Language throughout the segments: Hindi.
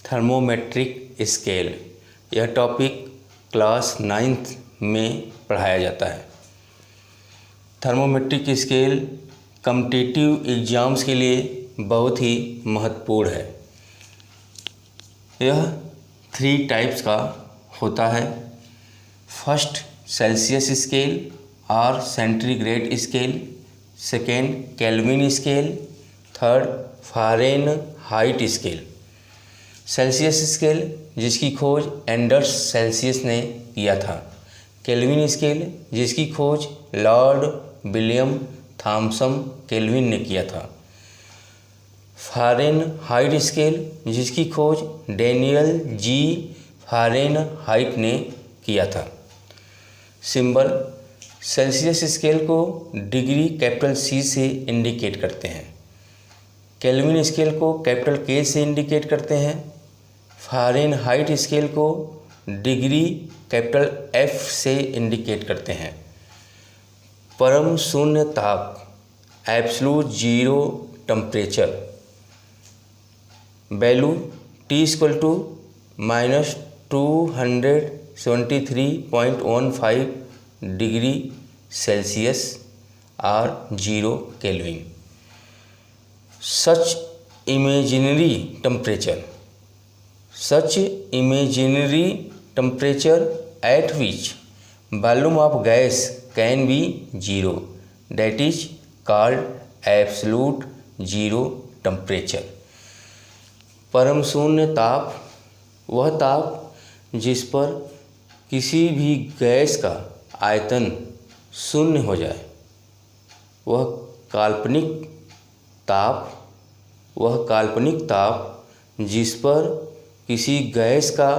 Thermometric scale. यह टॉपिक क्लास 9th में पढ़ाया जाता है। थर्मोमेट्रिक स्केल कॉम्पिटिटिव एग्ज़ाम्स के लिए बहुत ही महत्वपूर्ण है। यह 3 टाइप्स का होता है। फर्स्ट सेल्सियस स्केल और centigrade scale, second kelvin scale, third Fahrenheit scale. Celsius scale जिसकी खोज एंडर्स सेल्सियस ने किया था। केल्विन स्केल जिसकी खोज लॉर्ड विलियम थॉमसन केल्विन ने किया था। फ़ारेनहाइट स्केल जिसकी खोज डेनियल जी फ़ारेनहाइट ने किया था। सिंबल सेल्सियस स्केल को डिग्री कैपिटल C से इंडिकेट करते हैं। केल्विन स्केल को कैपिटल K से इंडिकेट करते हैं। फ़ारेनहाइट स्केल को डिग्री कैपिटल F से इंडिकेट करते हैं। परम शून्य ताप absolute zero temperature value T = -273.15 degree Celsius और 0 kelvin. Such imaginary temperature at which volume of gas can be zero, that is called absolute zero temperature। परम शून्य ताप वह ताप जिस पर किसी भी गैस का आयतन शून्य हो जाए, वह काल्पनिक ताप जिस पर किसी गैस का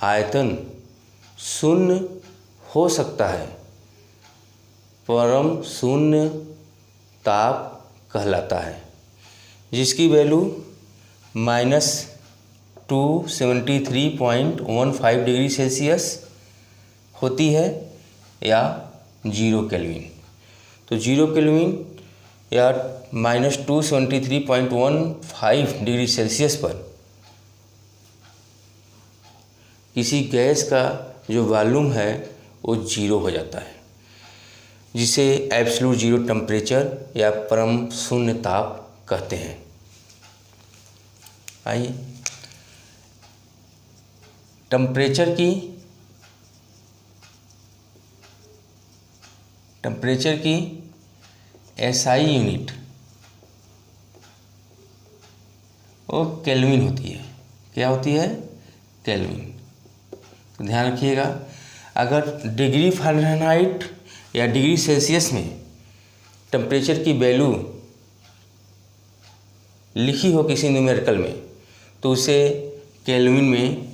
आयतन शून्य हो सकता है, परम शून्य ताप कहलाता है, जिसकी वैल्यू -273.15 डिग्री सेल्सियस होती है या 0 केल्विन। तो 0 केल्विन या -273.15 डिग्री सेल्सियस पर किसी गैस का जो वॉल्यूम है वो 0 हो जाता है, जिसे एब्सोल्यूट जीरो टेम्परेचर या परम शून्य ताप कहते हैं। आइए टेम्परेचर की SI यूनिट वो केल्विन होती है। क्या होती है? केल्विन। तो ध्यान रखिएगा, अगर डिग्री फ़ारेनहाइट या डिग्री सेल्सियस में टेम्परेचर की वैल्यू लिखी हो किसी न्यूमेरिकल में, तो उसे केल्विन में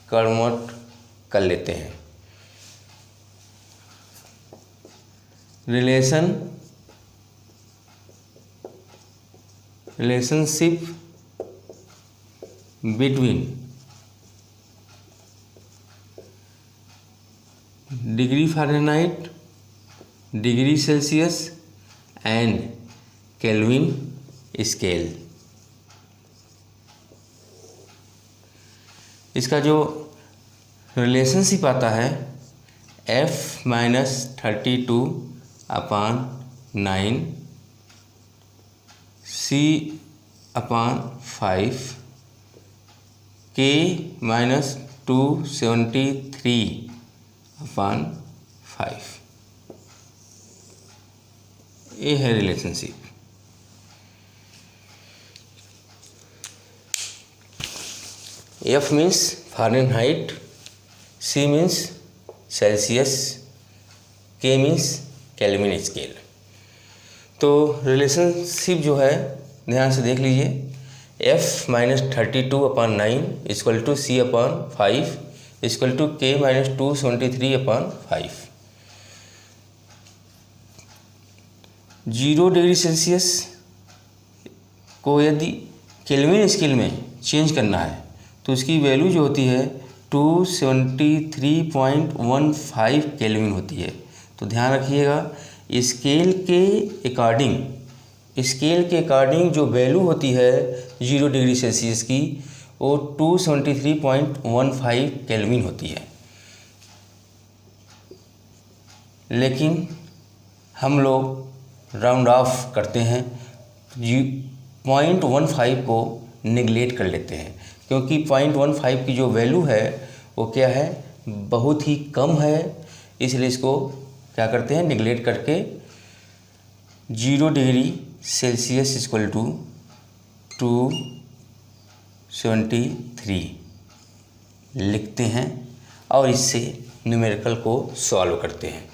कन्वर्ट कर लेते हैं। Relationship between degree Fahrenheit, degree Celsius and kelvin scale. इसका जो रिलेशनशिप आता है F-32/9 C/5 K-273/5 ये है relationship. F means Fahrenheit, C means Celsius, K means kelvin scale. तो रिलेशनशिप जो है ध्यान से देख लीजिए, F-32/9 = C/5 = K-273/5। 0 degree Celsius को यदि केल्विन स्केल में चेंज करना है तो उसकी वैल्यू जो होती है 273.15 केल्विन होती है। तो ध्यान रखिएगा, स्केल के अकॉर्डिंग जो वैल्यू होती है 0 डिग्री सेल्सियस की, वो 273.15 केल्विन होती है। लेकिन हम लोग राउंड ऑफ करते हैं, 0.15 को निगलेक्ट कर लेते हैं, क्योंकि 0.15 की जो वैल्यू है वो क्या है, बहुत ही कम है, इसलिए इसको क्या करते हैं, निगलेक्ट करके 0 डिग्री सेल्सियस इक्वल टू 273 लिखते हैं और इससे न्यूमेरिकल को सॉल्व करते हैं।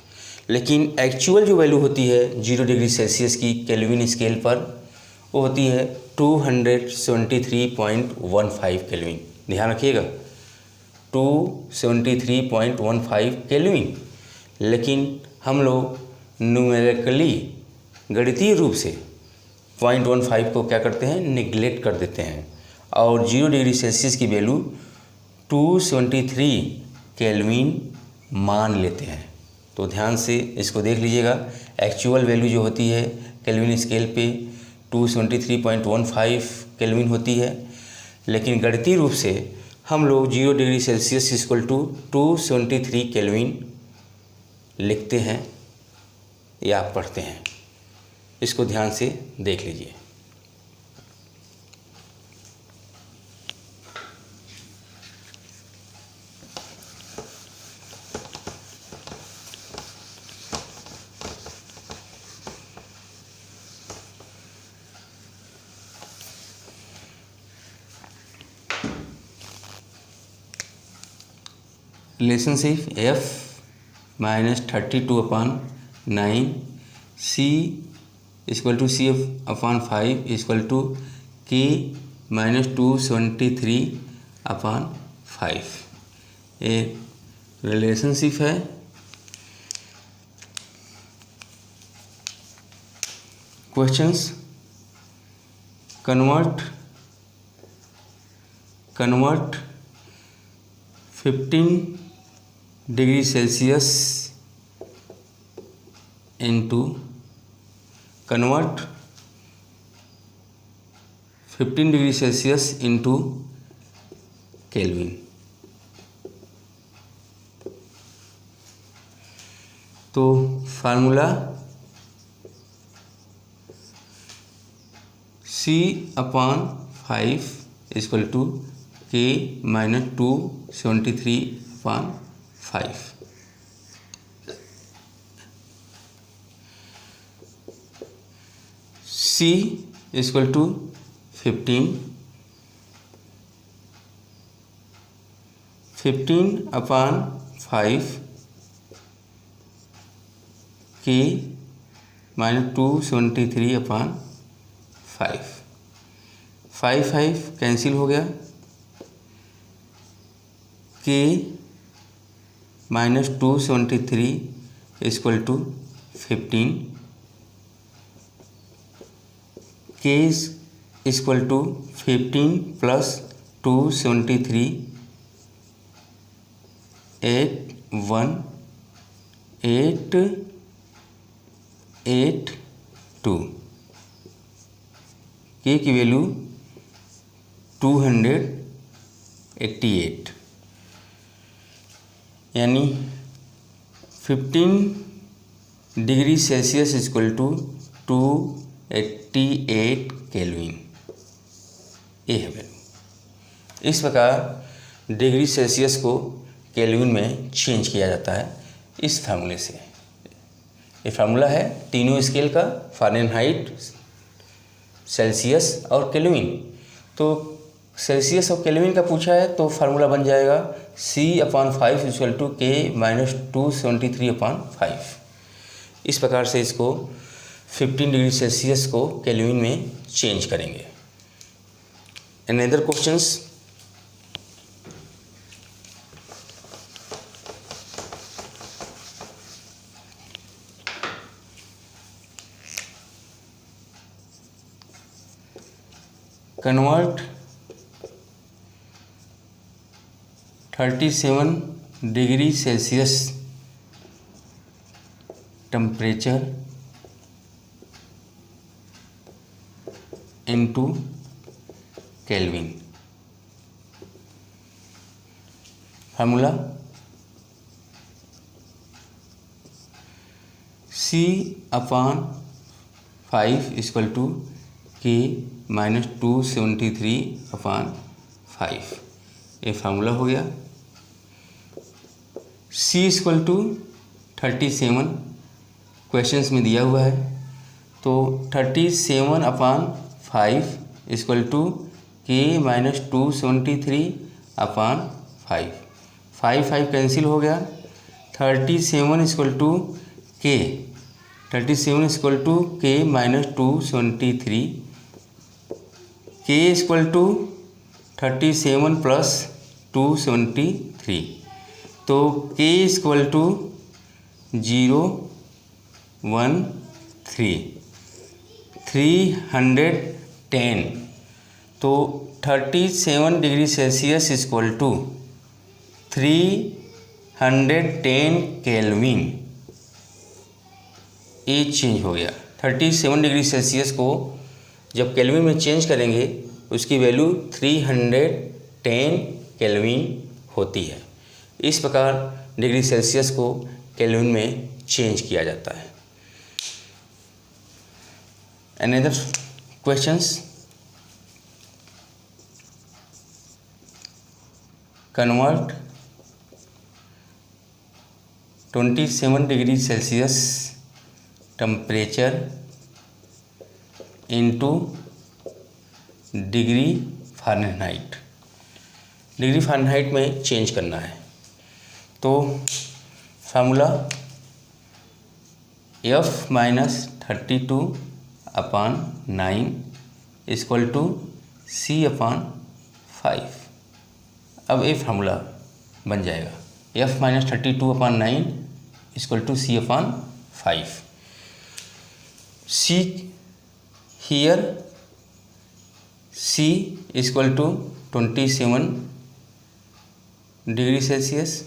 लेकिन एक्चुअल जो वैल्यू होती है 0 डिग्री सेल्सियस की केल्विन स्केल पर, वो होती है 273.15 केल्विन। ध्यान रखिएगा 273.15 केल्विन। लेकिन हम लोग न्यूमेरिकली गणितीय रूप से 0.15 को क्या करते हैं, निगलेक्ट कर देते हैं और 0 डिग्री सेल्सियस की वैल्यू 273 केल्विन मान लेते हैं। तो ध्यान से इसको देख लीजिएगा, एक्चुअल वैल्यू जो होती है केल्विन स्केल पे 273.15 केल्विन होती है, लेकिन गणितीय रूप से हम लोग 0 degree Celsius equal to 273 Kelvin लिखते हैं या पढ़ते हैं। इसको ध्यान से देख लीजिए। Relationship F -32/9 C equal to C/5 equal to K -273/5 एक रिलेशनशिप है। Questions, convert 15 degree Celsius into 15 degree Celsius into Kelvin. तो formula C/5 equal to K -273/5। C equal to 15/5 K -273/5। 5 cancel हो गया, K -273 equal to 15, K equal to 15 plus 273 81882। K की वैल्यू 288, यानी 15 degree Celsius equal to 288 kelvin. ये है वैल्यू। इस प्रकार डिग्री सेल्सियस को केल्विन में चेंज किया जाता है इस फार्मूले से। ये फार्मूला है तीनों स्केल का, फ़ारेनहाइट, सेल्सियस और केल्विन। तो सेल्सियस और केल्विन का पूछा है तो फार्मूला बन जाएगा C/5 इक्वल टू K -273/5। इस प्रकार से इसको 15 डिग्री सेल्सियस को केल्विन में चेंज करेंगे। Another questions, convert 37 degree Celsius temperature into Kelvin. Formula C/5 equal to K minus 273/5, ये फार्मूला हो गया। C इक्वल टू 37 क्वेश्चंस में दिया हुआ है, तो 37/5 equal to K minus 273/5, 5 cancel हो गया। 37 equal to K, 37 equal to K minus 273, K equal to 37 plus 273, तो K इक्वल टू 013, 310, तो 37 degree Celsius equal to 310 Kelvin, ये चेंज हो गया। 37 डिग्री सेल्सियस को जब केल्विन में चेंज करेंगे उसकी वैल्यू 310 केल्विन होती है। इस प्रकार डिग्री सेल्सियस को केल्विन में चेंज किया जाता है। Another questions, convert 27 degree Celsius temperature into degree Fahrenheit, degree Fahrenheit में चेंज करना है। तो formula F-32/9 equal to C/5। अब ये फार्मूला बन जाएगा F-32/9 equal to C/5। C here C equal to 27 degree Celsius,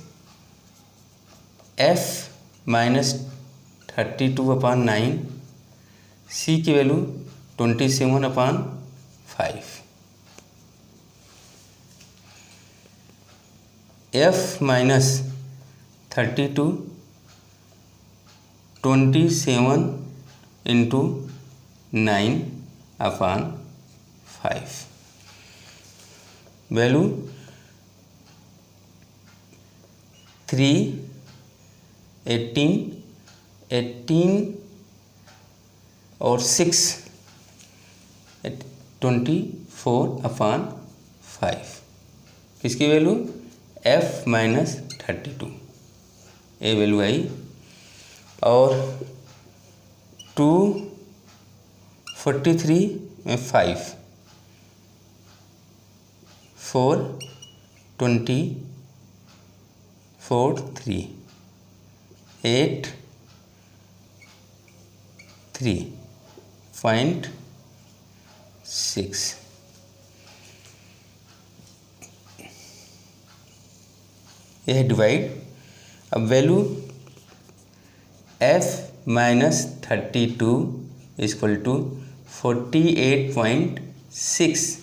F-32/9, C की वैल्यू 27/5, F-32 27 इंटू 9/5, वैल्यू 18 और 6 24/5, किसकी वैल्यू F-32, ये वैल्यू आई। और 243 में 5, 4 8 3.6, यह है डिवाइड। अब value F-32 equal to 48.6,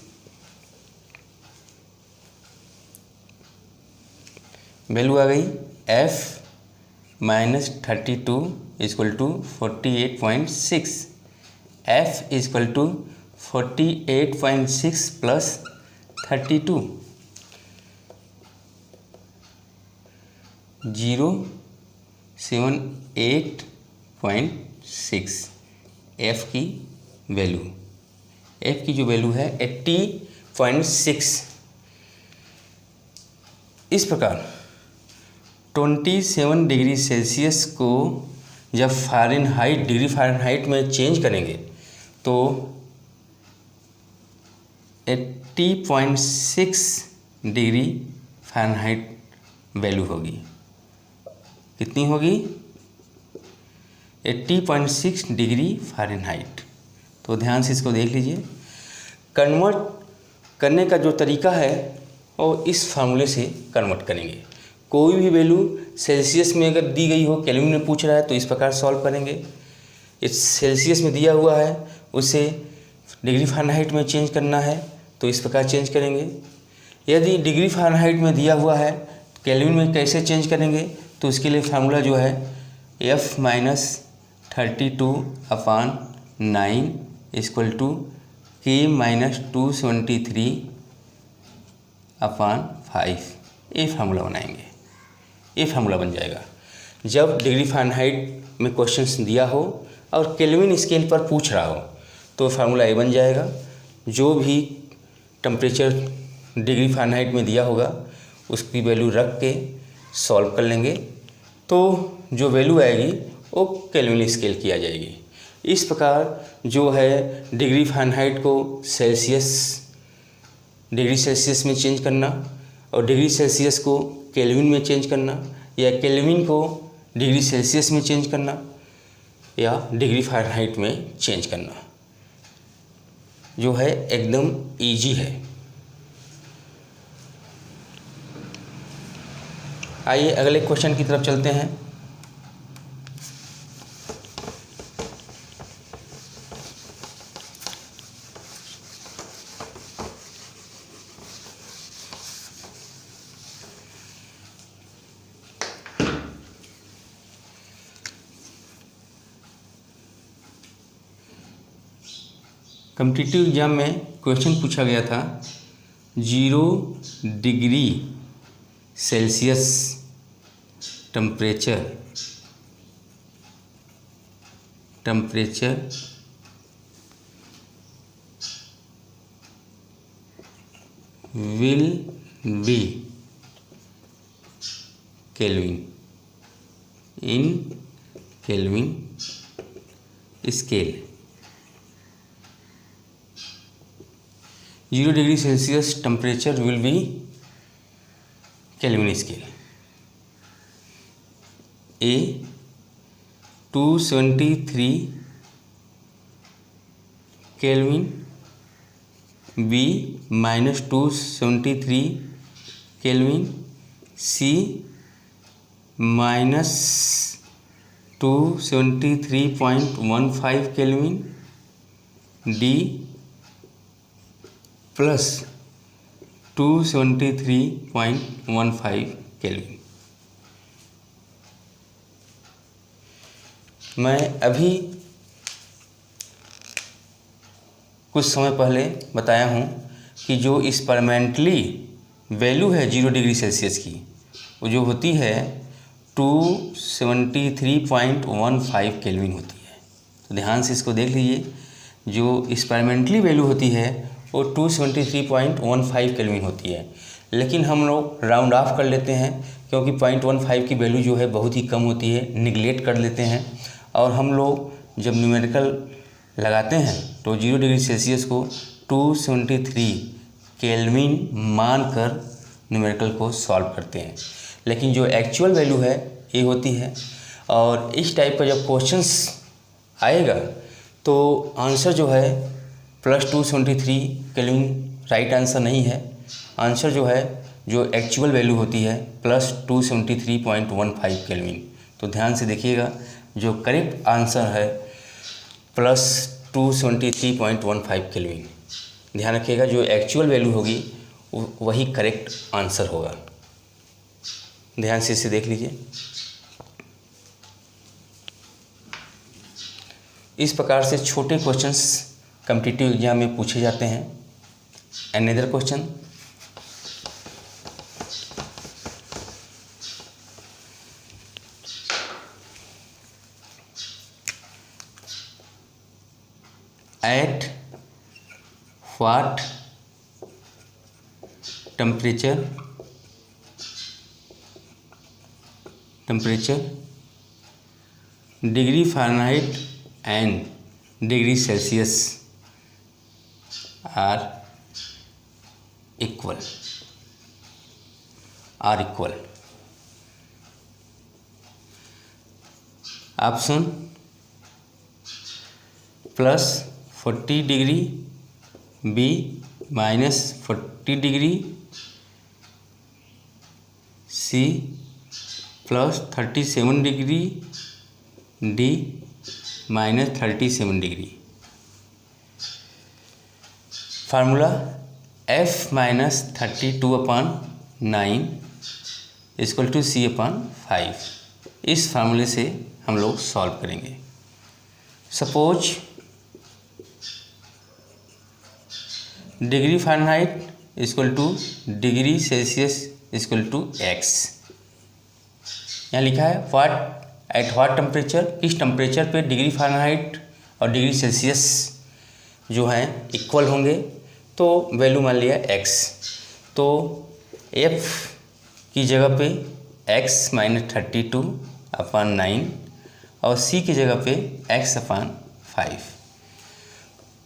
value आ गई F-32 equal to 48.6, F equal to 48.6 plus 32, 078.6 F की वैल्यू, F की जो वैल्यू है 80.6। इस प्रकार 27 डिग्री सेल्सियस को जब फ़ारेनहाइट, डिग्री फ़ारेनहाइट में चेंज करेंगे तो 80.6 डिग्री फ़ारेनहाइट वैल्यू होगी। कितनी होगी? 80.6 डिग्री फ़ारेनहाइट। तो ध्यान से इसको देख लीजिए। कन्वर्ट करने का जो तरीका है वो इस फार्मूले से कन्वर्ट करेंगे। कोई भी वैल्यू सेल्सियस में अगर दी गई हो, केल्विन में पूछ रहा है तो इस प्रकार सॉल्व करेंगे। इस सेल्सियस में दिया हुआ है उसे डिग्री फ़ारेनहाइट में चेंज करना है तो इस प्रकार चेंज करेंगे। यदि डिग्री फ़ारेनहाइट में दिया हुआ है केल्विन में कैसे चेंज करेंगे, तो उसके लिए फार्मूला जो है F minus 32/9 equal to K minus 273/5, ये फार्मूला बनाएंगे। ये फार्मूला बन जाएगा जब डिग्री फ़ारेनहाइट में क्वेश्चंस दिया हो और केल्विन स्केल पर पूछ रहा हो, तो फार्मूला ये बन जाएगा। जो भी टेम्परेचर डिग्री फ़ारेनहाइट में दिया होगा उसकी वैल्यू रख के सॉल्व कर लेंगे, तो जो वैल्यू आएगी वो केल्विन स्केल की आ जाएगी। इस प्रकार जो है डिग्री फ़ारेनहाइट को डिग्री सेल्सियस में चेंज करना और डिग्री सेल्सियस को केल्विन में चेंज करना, या केल्विन को डिग्री सेल्सियस में चेंज करना, या डिग्री फ़ारेनहाइट में चेंज करना, जो है एकदम इजी है। आइए अगले क्वेश्चन की तरफ चलते हैं। कॉम्पिटिटिव एग्जाम में क्वेश्चन पूछा गया था 0 degree Celsius temperature will be kelvin in kelvin scale. 0 degree Celsius temperature will be kelvin scale. A 273 kelvin, B minus 273 kelvin, C minus 273.15 kelvin, D plus 273.15 kelvin. मैं अभी कुछ समय पहले बताया हूँ कि जो एक्सपेरिमेंटली वैल्यू है 0 डिग्री सेल्सियस की, वो जो होती है 273.15 केल्विन होती है। तो ध्यान से इसको देख लीजिए, जो एक्सपेरिमेंटली वैल्यू होती है वो 273.15 केल्विन होती है, लेकिन हम लोग राउंड ऑफ कर लेते हैं क्योंकि 0.15 की वैल्यू जो है बहुत ही कम होती है, निगलेक्ट कर लेते हैं। और हम लोग जब न्यूमेरिकल लगाते हैं तो 0 डिग्री सेल्सियस को 273 केल्विन मानकर न्यूमेरिकल को सॉल्व करते हैं, लेकिन जो एक्चुअल वैल्यू है ये होती है। और इस टाइप का जब क्वेश्चंस आएगा तो आंसर जो है प्लस 273 केल्विन राइट आंसर नहीं है। आंसर जो है जो एक्चुअल वैल्यू होती है प्लस 273.15 केल्विन। तो ध्यान से देखिएगा, जो करेक्ट आंसर है प्लस 273.15 केल्विन। ध्यान रखिएगा, जो एक्चुअल वैल्यू होगी वही करेक्ट आंसर होगा। ध्यान से इसे देख लीजिए। इस प्रकार से छोटे क्वेश्चंस कॉम्पिटिटिव एग्जाम में पूछे जाते हैं। Another question, at what temperature degree Fahrenheit and degree Celsius are equal. Option plus 40 degree, B minus 40 degree, C plus 37 degree, D minus 37 degree. Formula F minus 32/9 equal to C upon 5। इस फार्मूले से हम लोग सॉल्व करेंगे। Suppose degree Fahrenheit equal to degree Celsius equal to X. यहाँ लिखा है व्हाट एट व्हाट टेम्परेचर, किस टेम्परेचर पे डिग्री फ़ारेनहाइट और डिग्री सेल्सियस जो हैं इक्वल होंगे। तो वैल्यू मान लिया x, तो f की जगह पे x - 32 अपॉन 9 और c की जगह पे x अपॉन 5।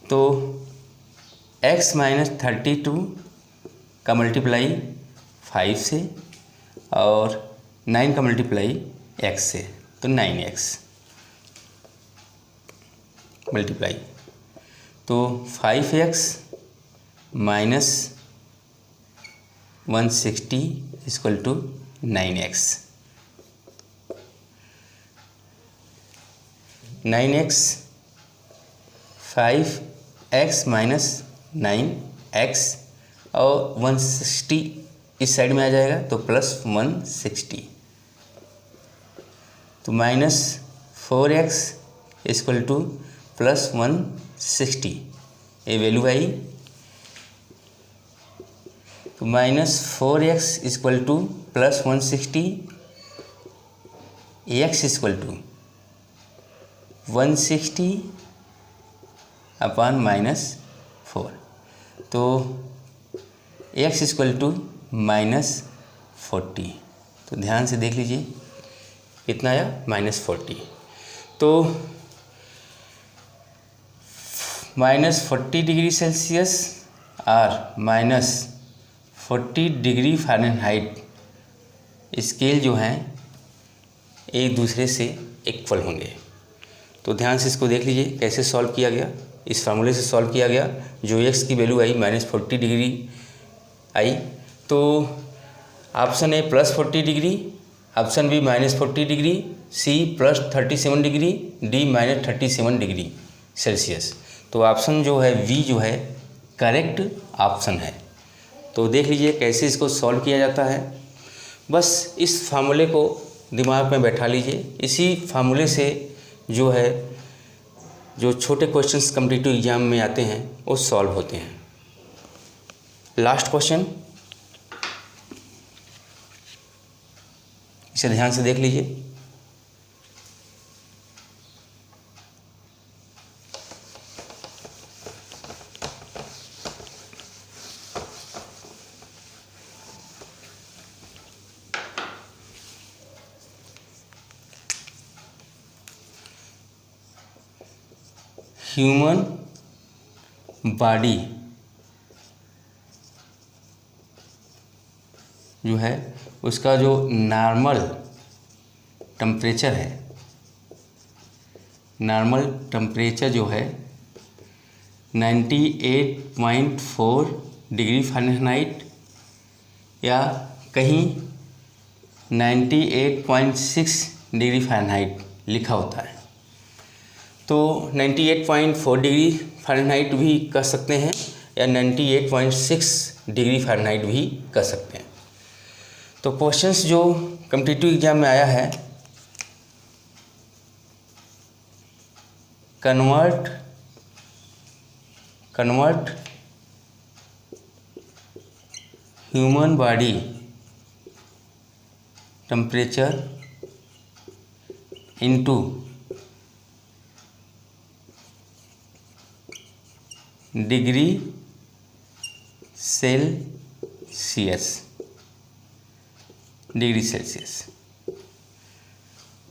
तो x - 32 का मल्टीप्लाई 5 से और 9 का मल्टीप्लाई x से, तो 9x मल्टीप्लाई, तो 5x minus 160 equal to 9x। 9x 5x minus 9x और 160 इस साइड में आ जाएगा तो प्लस 160, तो minus 4x equal to plus 160, ये वैल्यू आई। तो minus 4x equal to plus 160, x equal to 160 upon -4, तो x इक्वल टू -40। तो ध्यान से देख लीजिए कितना आया, -40। तो -40 डिग्री सेल्सियस और -40 डिग्री फ़ारेनहाइट स्केल जो हैं एक दूसरे से इक्वल होंगे। तो ध्यान से इसको देख लीजिए कैसे सॉल्व किया गया। इस फार्मूले से सॉल्व किया गया, जो x की वैल्यू आई -40 डिग्री आई, तो option A +40 degree, option B -40 degree, C +37 degree, D -37 degree Celsius. तो ऑप्शन जो है वी जो है करेक्ट ऑप्शन है। तो देख लीजिए कैसे इसको सॉल्व किया जाता है। बस इस फार्मूले को दिमाग में बैठा लीजिए। इसी फार्मूले से जो है जो छोटे क्वेश्चंस कॉम्पिटिटिव एग्जाम में आते हैं वो सॉल्व होते हैं। लास्ट क्वेश्चन, इसे ध्यान से देख लीजिए। ह्यूमन बॉडी जो है उसका जो नॉर्मल टेम्परेचर है, नॉर्मल टेम्परेचर जो है 98.4 डिग्री फ़ारेनहाइट या कहीं 98.6 डिग्री फ़ारेनहाइट लिखा होता है। तो 98.4 डिग्री फ़ारेनहाइट भी कह सकते हैं या 98.6 डिग्री फ़ारेनहाइट भी कह सकते हैं। तो क्वेश्चंस जो कॉम्पिटिटिव एग्जाम में आया है, convert human body temperature into degree Celsius,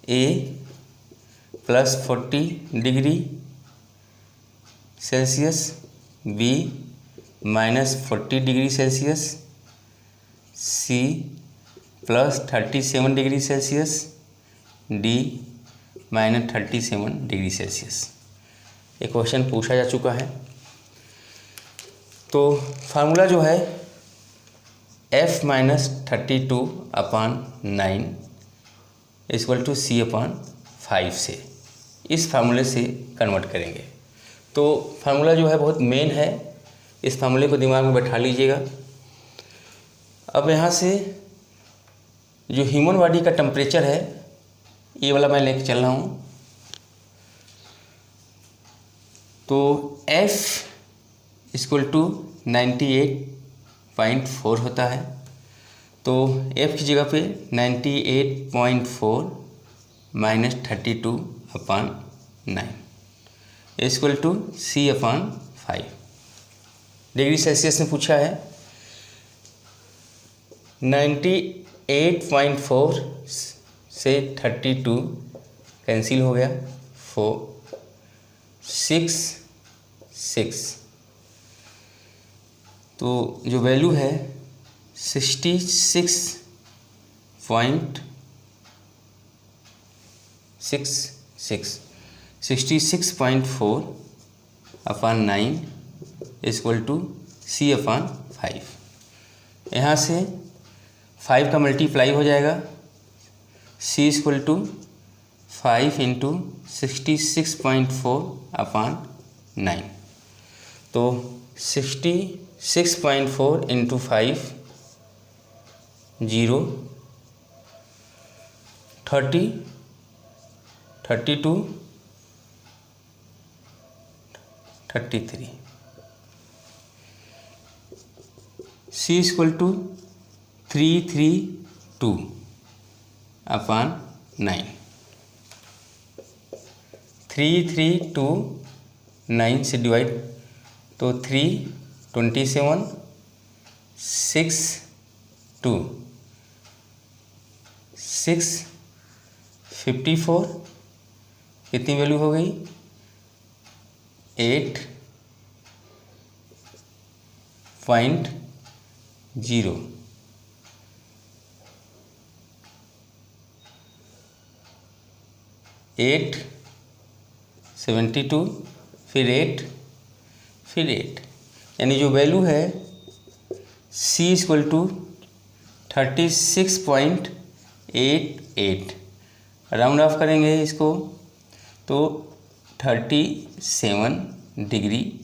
A +40 degree Celsius, B -40 degree Celsius, C +37 degree Celsius, D -37 degree Celsius. ये क्वेश्चन पूछा जा चुका है। तो फार्मूला जो है f - 32 upon 9 equal to c upon 5 से इस फार्मूले से कन्वर्ट करेंगे। तो फार्मूला जो है बहुत मेन है, इस फार्मूले को दिमाग में बैठा लीजिएगा। अब यहाँ से जो ह्यूमन बॉडी का टेम्परेचर है ये वाला मैं लेके चल रहा हूँ। तो F = 98.4 होता है। तो F की जगह पे 98.4 - 32/9 = C/5 डिग्री सेल्सियस में पूछा है। 98.4 से 32 कैंसिल हो गया, 4 6 6। तो जो वैल्यू है 66.66 66.4/9 = C/5। यहाँ से 5 का मल्टीप्लाई हो जाएगा, C = 5 × 66.4/9। तो 66.4 × 5 0 30 32 33। C = 332/9 332/9 से डिवाइड, तो 3 27 6 2 6 54। कितनी वैल्यू हो गई? 8.0। 8 72 फिर 8 फिर 8, यानी जो वैल्यू है C = 36.88। राउंड ऑफ करेंगे इसको तो 37 डिग्री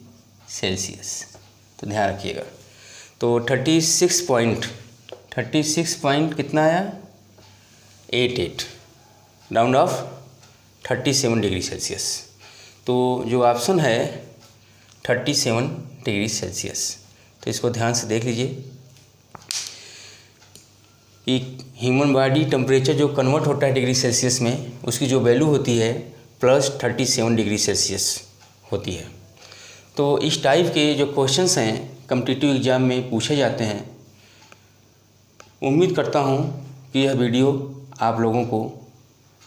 सेल्सियस। तो ध्यान रखिएगा। तो 36 पॉइंट कितना आया? 88, राउंड ऑफ 37 डिग्री सेल्सियस। तो जो ऑप्शन है 37 डिग्री सेल्सियस। तो इसको ध्यान से देख लीजिए कि ह्यूमन बॉडी टेम्परेचर जो कन्वर्ट होता है डिग्री सेल्सियस में, उसकी जो वैल्यू होती है +37 डिग्री सेल्सियस होती है। तो इस टाइप के जो क्वेश्चंस हैं कॉम्पिटिटिव एग्ज़ाम में पूछे जाते हैं। उम्मीद करता हूँ कि यह वीडियो आप लोगों को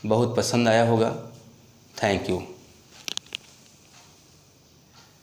बहुत पसंद आया होगा। Thank you.